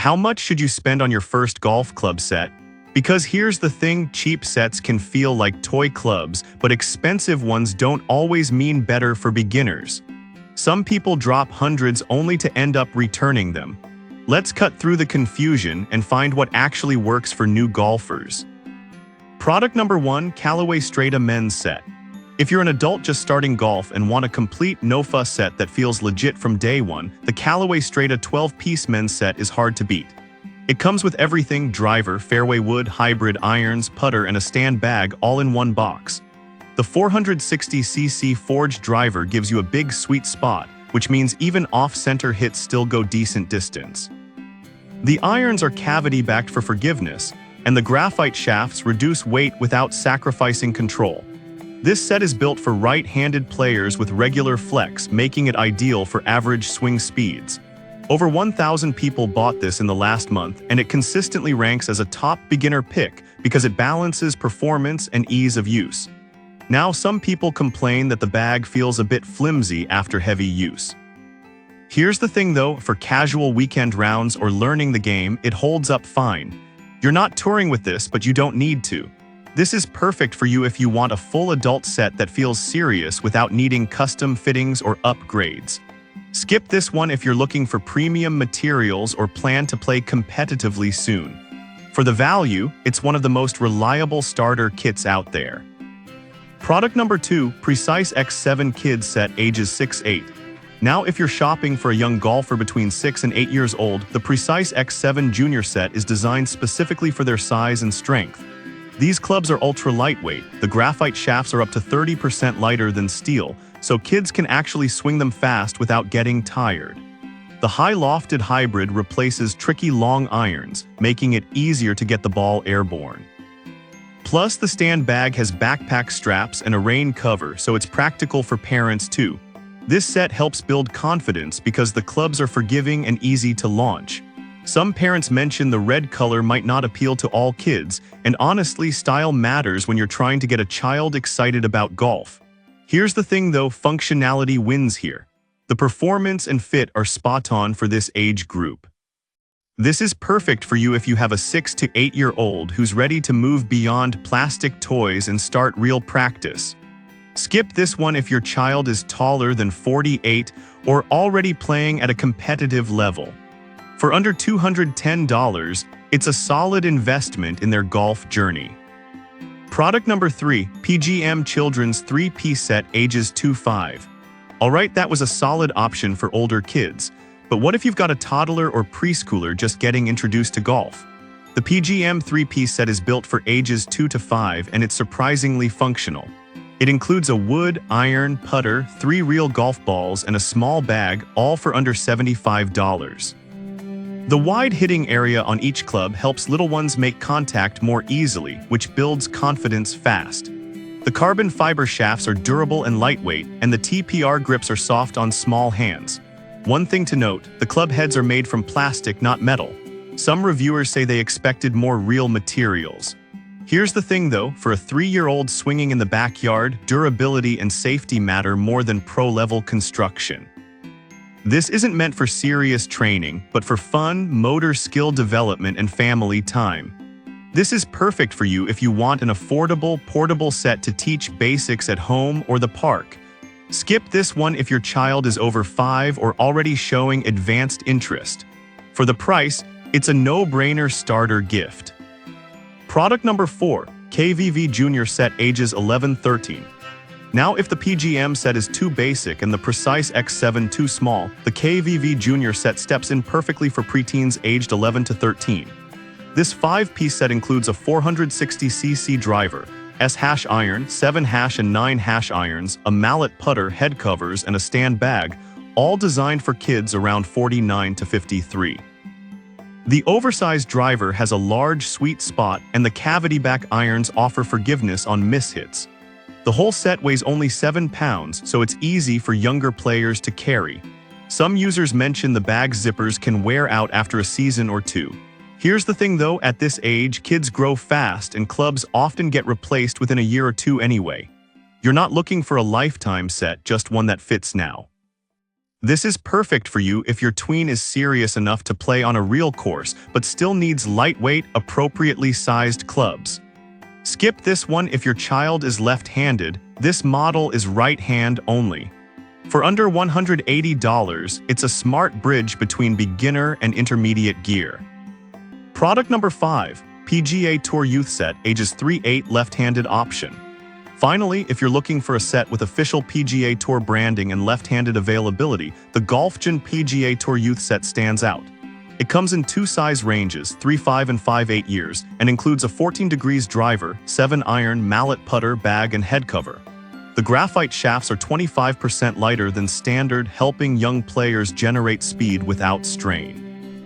How much should you spend on your first golf club set? Because here's the thing, cheap sets can feel like toy clubs, but expensive ones don't always mean better for beginners. Some people drop hundreds only to end up returning them. Let's cut through the confusion and find what actually works for new golfers. Product number 1, Callaway Strata Men's Set. If you're an adult just starting golf and want a complete no-fuss set that feels legit from day one, the Callaway Strata 12-piece men's set is hard to beat. It comes with everything: driver, fairway wood, hybrid, irons, putter, and a stand bag all in one box. The 460cc forged driver gives you a big sweet spot, which means even off-center hits still go decent distance. The irons are cavity-backed for forgiveness, and the graphite shafts reduce weight without sacrificing control. This set is built for right-handed players with regular flex, making it ideal for average swing speeds. Over 1,000 people bought this in the last month, and it consistently ranks as a top beginner pick because it balances performance and ease of use. Now, some people complain that the bag feels a bit flimsy after heavy use. Here's the thing though, for casual weekend rounds or learning the game, it holds up fine. You're not touring with this, but you don't need to. This is perfect for you if you want a full adult set that feels serious without needing custom fittings or upgrades. Skip this one if you're looking for premium materials or plan to play competitively soon. For the value, it's one of the most reliable starter kits out there. Product number 2, Precise X7 Kids Set, ages 6-8. Now, if you're shopping for a young golfer between 6 and 8 years old, the Precise X7 Junior Set is designed specifically for their size and strength. These clubs are ultra lightweight. The graphite shafts are up to 30% lighter than steel, so kids can actually swing them fast without getting tired. The high-lofted hybrid replaces tricky long irons, making it easier to get the ball airborne. Plus, the stand bag has backpack straps and a rain cover, so it's practical for parents too. This set helps build confidence because the clubs are forgiving and easy to launch. Some parents mention the red color might not appeal to all kids, and honestly, style matters when you're trying to get a child excited about golf. Here's the thing though, functionality wins here. The performance and fit are spot on for this age group. This is perfect for you if you have a 6 to 8-year-old who's ready to move beyond plastic toys and start real practice. Skip this one if your child is taller than 48 or already playing at a competitive level. For under $210, it's a solid investment in their golf journey. Product number 3, PGM Children's 3-piece set, ages 2-5. Alright, that was a solid option for older kids, but what if you've got a toddler or preschooler just getting introduced to golf? The PGM 3-piece set is built for ages 2 to 5, and it's surprisingly functional. It includes a wood, iron, putter, 3 real golf balls, and a small bag, all for under $75. The wide hitting area on each club helps little ones make contact more easily, which builds confidence fast. The carbon fiber shafts are durable and lightweight, and the TPR grips are soft on small hands. One thing to note, the club heads are made from plastic, not metal. Some reviewers say they expected more real materials. Here's the thing though, for a 3-year-old swinging in the backyard, durability and safety matter more than pro-level construction. This isn't meant for serious training, but for fun, motor skill development, and family time. This is perfect for you if you want an affordable, portable set to teach basics at home or the park. Skip this one if your child is over 5 or already showing advanced interest. For the price, it's a no-brainer starter gift. Product number 4, KVV Junior Set, ages 11-13. Now, if the PGM set is too basic and the Precise X7 too small, the KVV Junior Set steps in perfectly for preteens aged 11 to 13. This 5-piece set includes a 460cc driver, S- iron, 7- and 9- irons, a mallet putter, head covers, and a stand bag, all designed for kids around 49 to 53. The oversized driver has a large sweet spot, and the cavity-back irons offer forgiveness on mishits. The whole set weighs only 7 pounds, so it's easy for younger players to carry. Some users mention the bag zippers can wear out after a season or two. Here's the thing though, at this age, kids grow fast and clubs often get replaced within a year or two anyway. You're not looking for a lifetime set, just one that fits now. This is perfect for you if your tween is serious enough to play on a real course but still needs lightweight, appropriately sized clubs. Skip this one if your child is left-handed. This model is right-hand only. For under $180, it's a smart bridge between beginner and intermediate gear. Product number 5, PGA Tour Youth Set, ages 3-8, left-handed option. Finally, if you're looking for a set with official PGA Tour branding and left-handed availability, the GolfGen PGA Tour Youth Set stands out. It comes in 2 size ranges, 3-5 and 5-8 years, and includes a 14 degrees driver, 7-iron, mallet putter, bag, and head cover. The graphite shafts are 25% lighter than standard, helping young players generate speed without strain.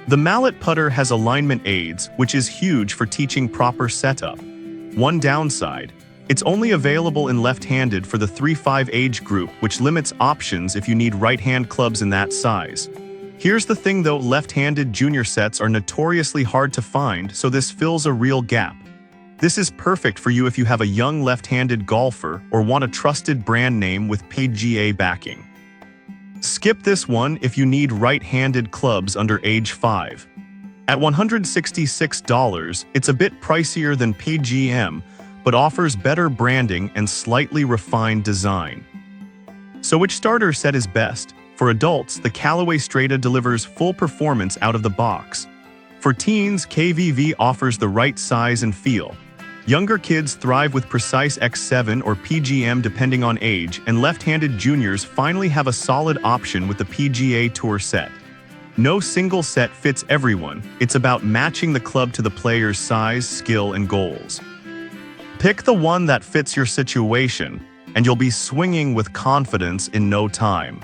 The mallet putter has alignment aids, which is huge for teaching proper setup. One downside: it's only available in left-handed for the 3-5 age group, which limits options if you need right-hand clubs in that size. Here's the thing though, left-handed junior sets are notoriously hard to find, so this fills a real gap. This is perfect for you if you have a young left-handed golfer or want a trusted brand name with PGA backing. Skip this one if you need right-handed clubs under age 5. At $166, it's a bit pricier than PGM, but offers better branding and slightly refined design. So which starter set is best? For adults, the Callaway Strata delivers full performance out of the box. For teens, KVV offers the right size and feel. Younger kids thrive with precise X7 or PGM depending on age, and left-handed juniors finally have a solid option with the PGA Tour set. No single set fits everyone. It's about matching the club to the player's size, skill, and goals. Pick the one that fits your situation, and you'll be swinging with confidence in no time.